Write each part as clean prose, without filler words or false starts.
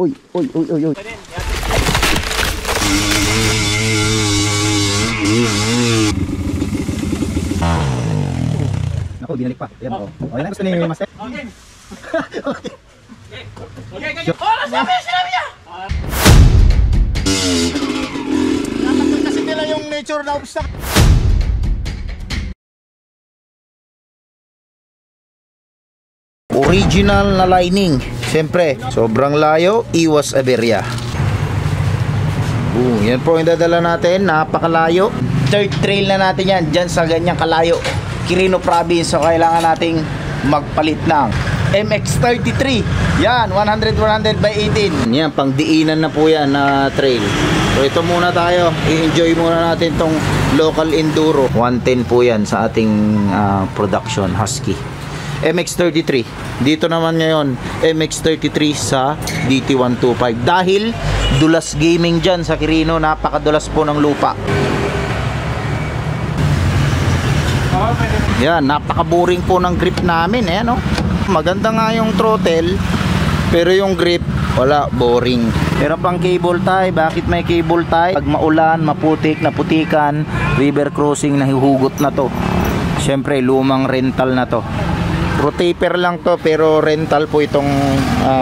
Uy, uy, uy, uy, uy. Ako, binalik pa. Ayan, oh. Okay na, gusto ni Master? Okay. Okay. Okay. Oh, sinabi niya! Dapat kasi nila yung nature na obstacle. Original na lining. Siyempre, sobrang layo, iwas aberya. Yan po yung dadala natin, napakalayo. Third trail na natin yan, dyan sa ganyang kalayo, Quirino Province. So kailangan nating magpalit ng MX-33. Yan, 100 by 18. Yan, pang diinan na po yan na trail. So ito muna tayo, i-enjoy muna natin tong local enduro. 110 po yan sa ating production Husky MX-33. Dito naman ngayon MX-33 sa DT-125. Dahil dulas gaming dyan sa Quirino, napakadulas po ng lupa. Yan, napaka-boring po ng grip namin. Ayan, oh. Maganda nga yung throttle, pero yung grip, wala, boring. Pero pang cable tie, bakit may cable tie? Pag maulan, maputik, naputikan, river crossing, nahihugot na to. Siyempre, lumang rental na to. Rotaper lang to, pero rental po itong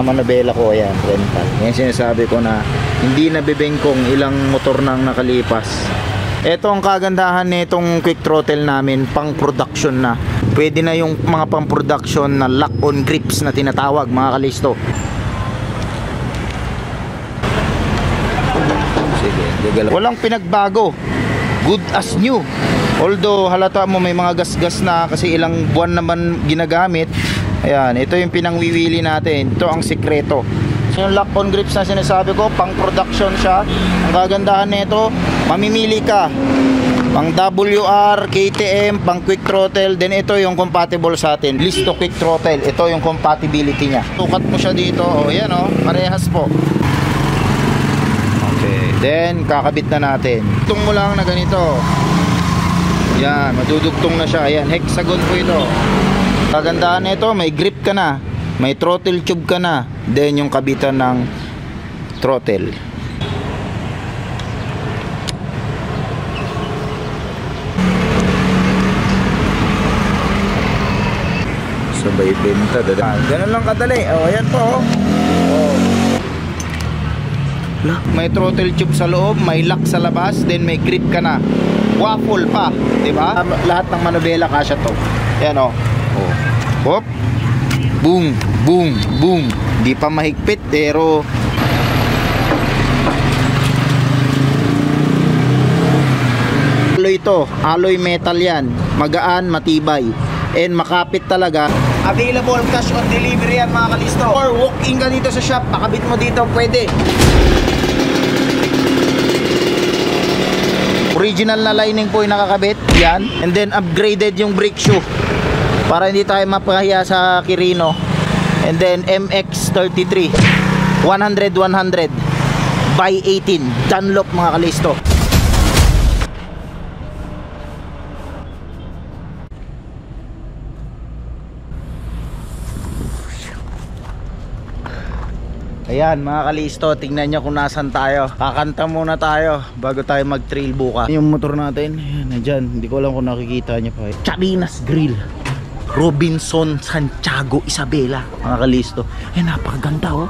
manabela ko. Ayan, rental. Yan sinasabi ko na hindi nabibengkong, ilang motor nang nakalipas. Ito ang kagandahan nitong quick throttle namin, pang production na. Pwede na yung mga pang production na lock on grips na tinatawag, mga kalisto. Sige, gagalaw. Walang pinagbago, good as new. Although halata mo may mga gas-gas na kasi ilang buwan naman ginagamit. Ayan, ito yung pinangwiwili natin. Ito ang sikreto. So yung lock on grips na sinasabi ko, pang production siya. Ang kagandahan nito, mamimili ka pang WR, KTM, pang quick throttle. Then ito yung compatible sa atin, Listo quick throttle. Ito yung compatibility niya. Tukat mo siya dito. O yan, o, parehas po. Okay, then kakabit na natin. Itong mo lang na ganito. Yan, madudugtong na siya. Ayan, hexagon po ito. Kagandahan nito, may grip ka na, may throttle tube ka na, then yung kabitan ng throttle. Sabay benta. Ganun lang kadali. O, ayan po. May throttle tube sa loob, may lock sa labas, then may grip ka na. Waffle pa, di ba? Lahat ng manubela kasya to. Yan, oh. Hop. Boom, boom, boom. Di pa mahigpit, pero alloy to, alloy metal yan. Magaan, matibay, and makapit talaga. Available cash on delivery yan, mga kalisto. Or walk-in ka dito sa shop, pakabit mo dito, pwede. Original na lining po yung nakakabit. Yan. And then upgraded yung brake shoe para hindi tayo mapahiya sa Quirino. And then MX-33 100 by 18 Dunlop, mga kalisto. Ayan, mga kalisto, tingnan nyo kung nasan tayo. Kakanta muna tayo bago tayo mag-trail bukas. Yung motor natin, ayan, nandyan. Hindi ko alam kung nakikita nyo pa. Charinas Grill, Robinson Santiago Isabela, mga kalisto. Ayan, napakaganda, oh.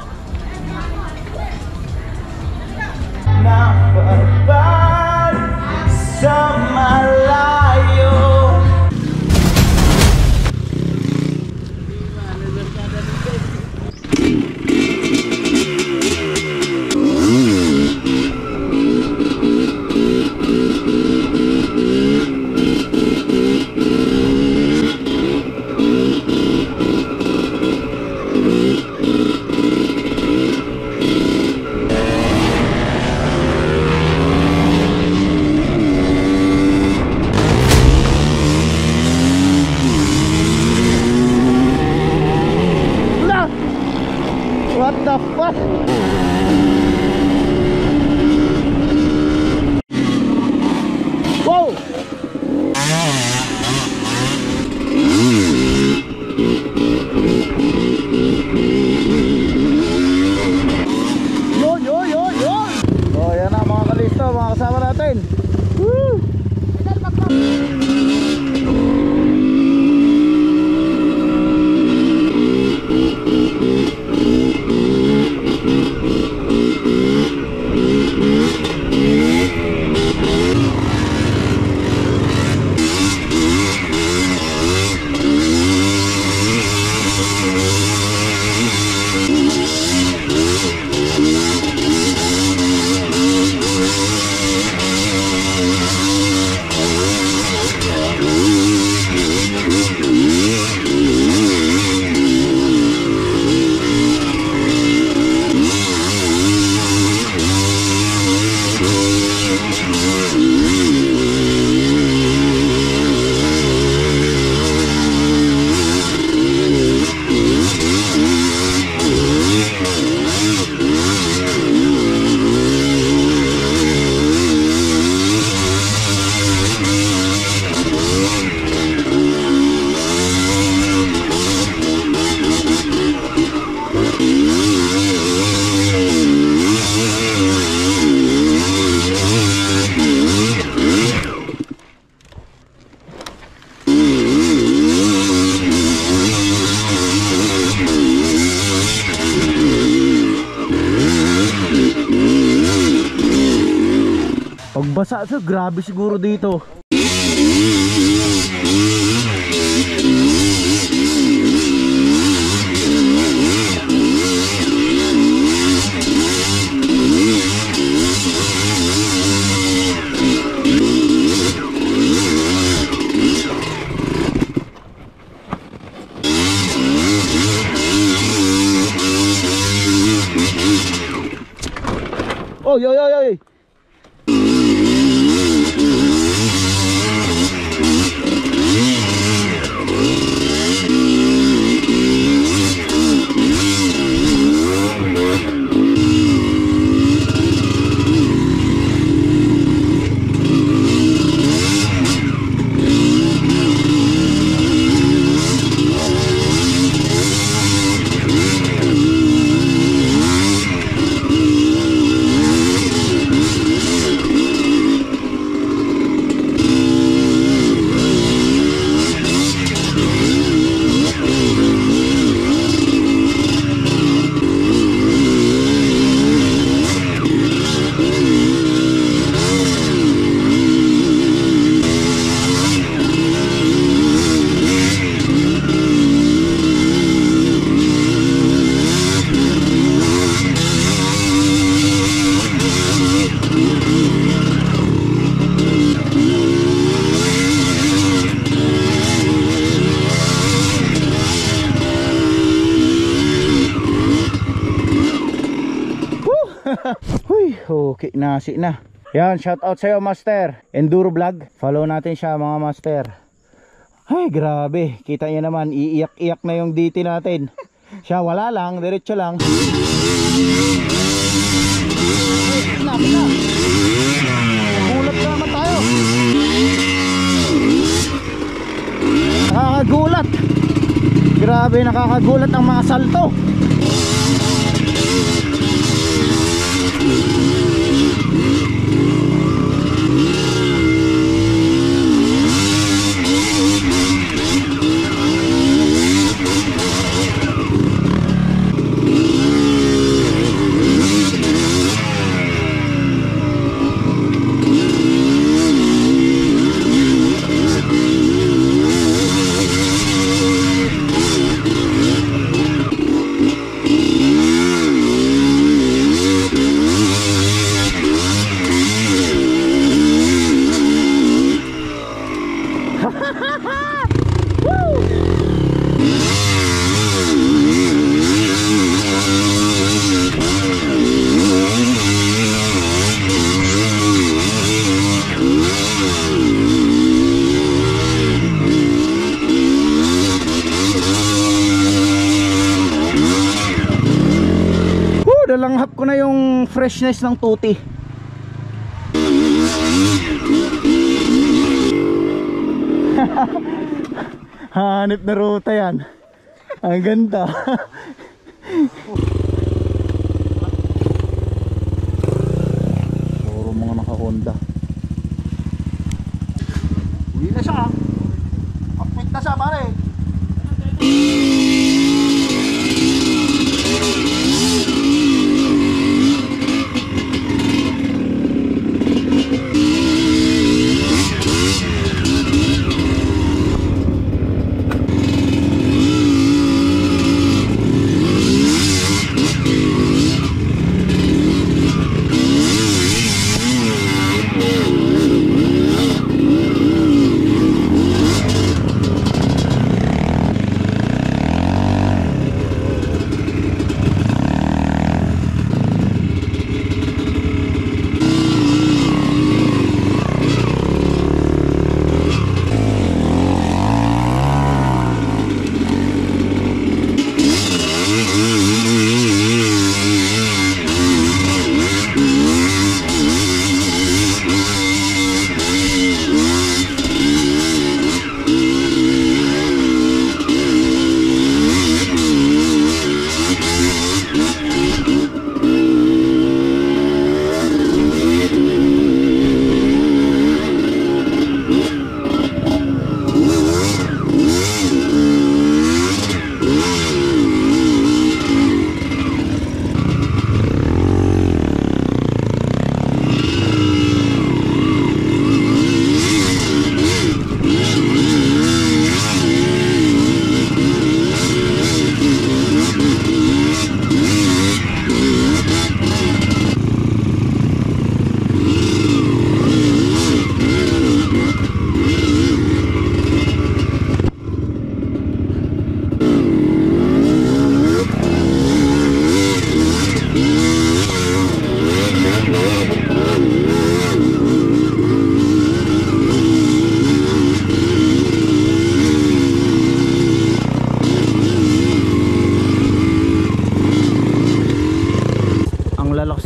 Napapal sa malayo. What the fuck? Wow! Basa to, grabe siguro dito. Oy, oy, oy, oy. Huy, okay, nasi na. Yan, shout out sa'yo Master Enduro Vlog. Follow natin siya mga Master. Ay, grabe. Kita niyo naman, iiyak-iyak na yung DT natin. Siya wala lang, diretso lang. Pina. Nagulat naman tayo. Nakakagulat. Grabe, nakakagulat ang mga salto. Nalanghap ko na yung freshness ng tuti. Hanip na ruta yan. Ang ganda. Puro mga naka-Honda. Uwi na siya. Update na siya pare.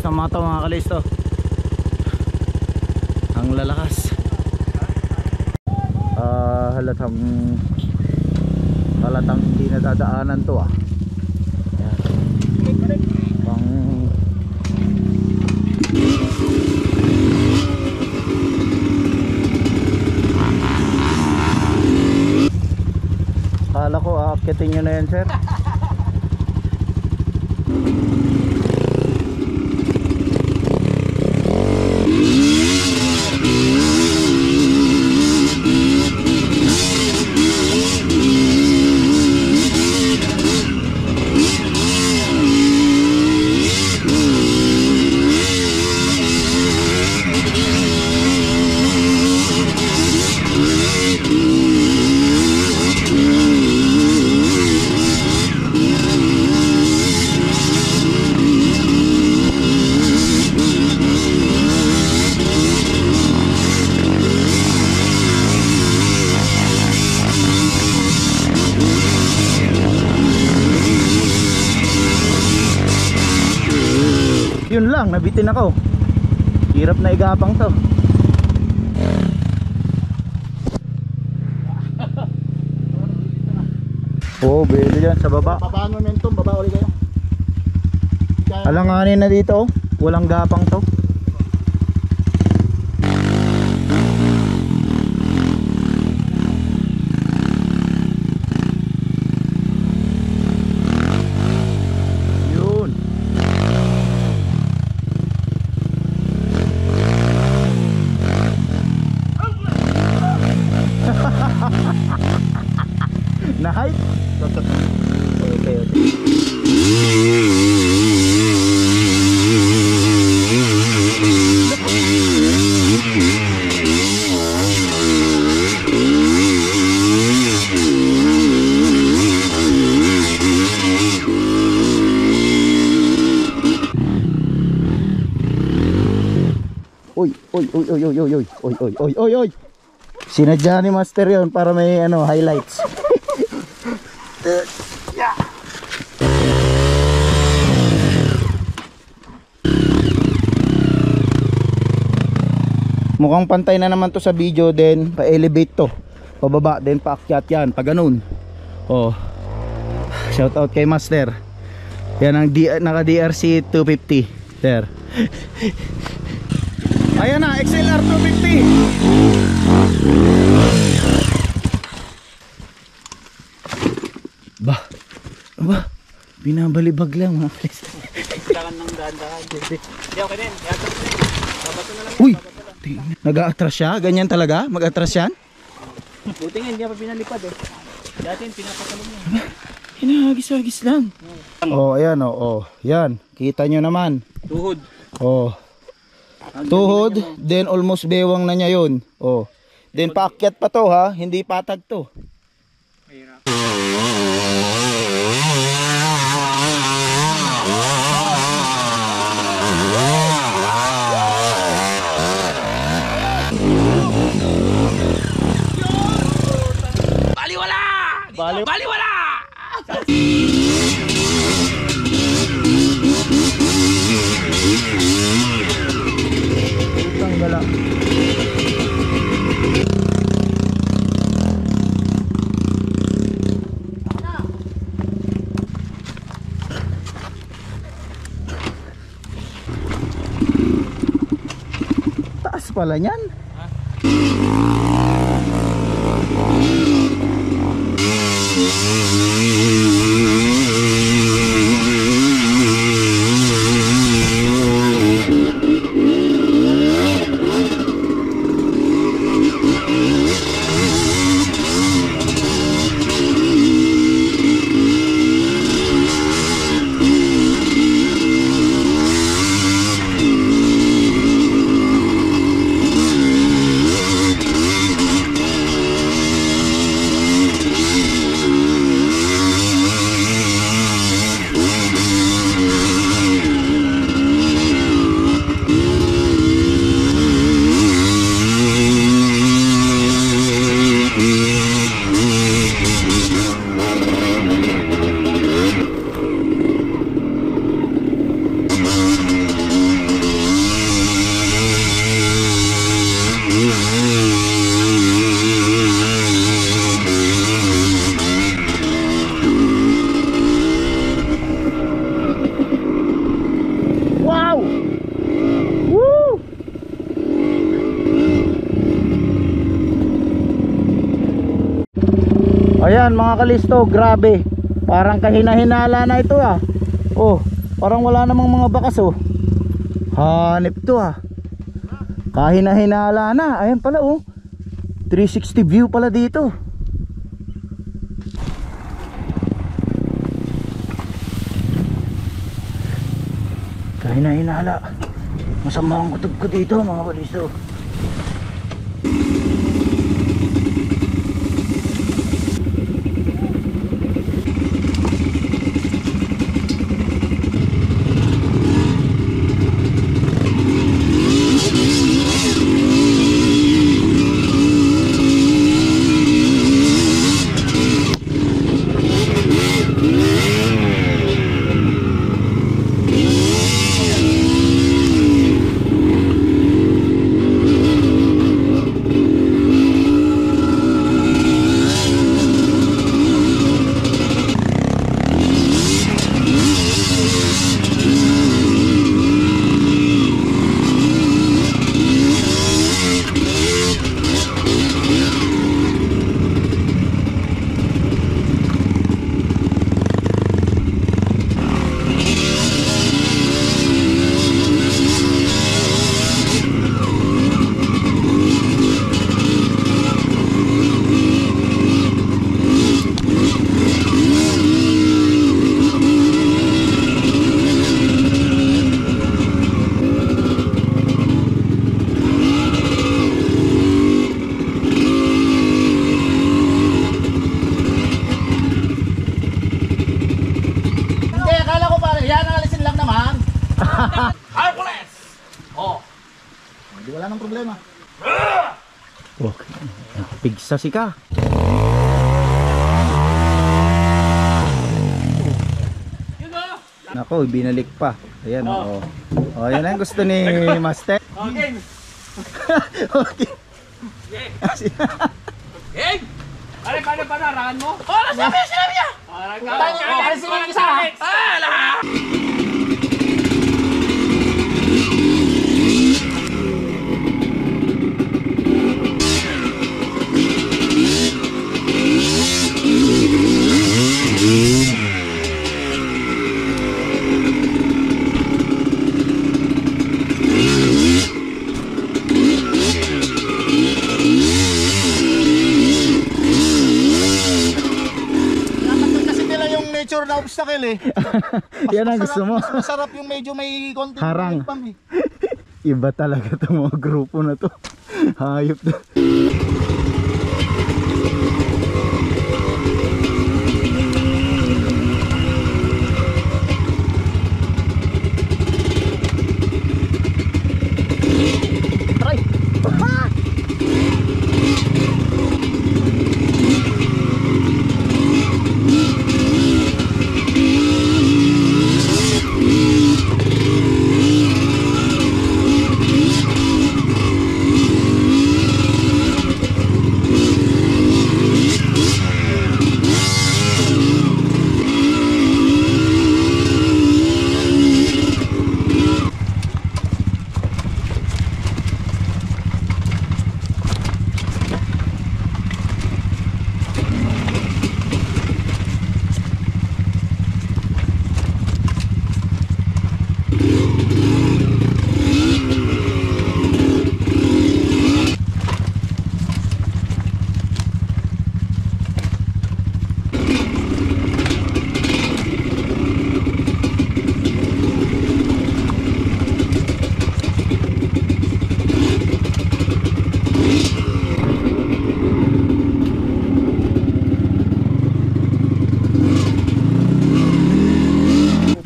Lakas ng mata mga kalisto. Ang lalakas. Halatang hindi nadadaanan to ah. Ayan. Pang kala ko aakyatin nyo na yan sir. Yun lang, nabitin ako. Hirap na igapang to. Oh, belo yan sa baba. Babaan momentum, baba ulit kayo. Alanganin na dito, oh. Walang gapang to. Na height? Okay, okay. Uy, uy, uy, uy, uy, uy, uy, uy, uy, uy, uy, uy. Sinadya ni Master yon para may ano, highlights. Mukhang pantay na naman to sa video, then pa-elevate to. Pababa, then paakyat yan, pa ganun. Oh. Shout out kay Master. Yan ang naka DRC 250. There. Ayan na, XLR 250. Ba, binabalibag lang mga klis. Kailangan ng dahan-dahan. Hindi, okay din. Babato na lang. Uy, nag-a-atras siya? Ganyan talaga? Mag-atras yan? Buti nga, hindi pa pinalipad eh. Dati pinapatalong niya. Hinahagis-hagis lang. Oh, ayan oh, oh. Yan, kita nyo naman. Tuhod. Oh. Tuhod, then almost bewang na niya yun. Oh. Then paakyat pa to ha, hindi patag to. Mahirap. Baliwala! Baliwala! Utang gala. Taas pala niyan. Ayan mga kalisto, grabe. Parang kahina-hinala na ito ah. Oh, parang wala namang mga bakas oh. Hanip to ah. Kahina-hinala na. Ayan pala oh. 360 view pala dito. Kahina-hinala. Masama ang kutob ko dito mga kalisto. Wala nang problema. Okay. Pigsa si ka. Nako, binalik pa. Ayan oh. Oh, yan ang gusto ni Master. Okay. Okay. Hey! Paano harangan mo? Oh, nasabi niya! Harang ka! Harang isa! Lahat! Na obstacle eh. Yan ang gusto mo. Mas masarap yung medyo may konting harang. Eh. Iba talaga itong mga grupo na to. Hayop na.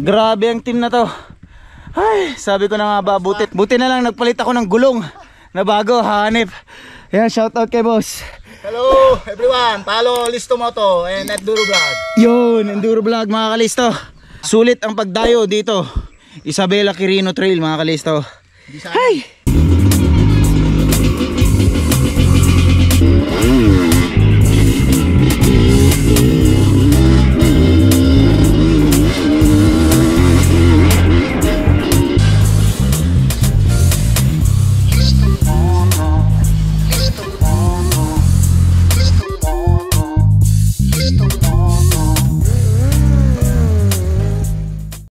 Grabe ang team na to. Ay, sabi ko na nga ba, buti na lang nagpalit ako ng gulong na bago, hanip. Ayan, shoutout kay boss. Hello everyone, Talo Listo Moto and Enduro Vlog. Yun, Enduro Vlog mga kalisto. Sulit ang pagdayo dito, Isabela Quirino Trail mga kalisto. Ay!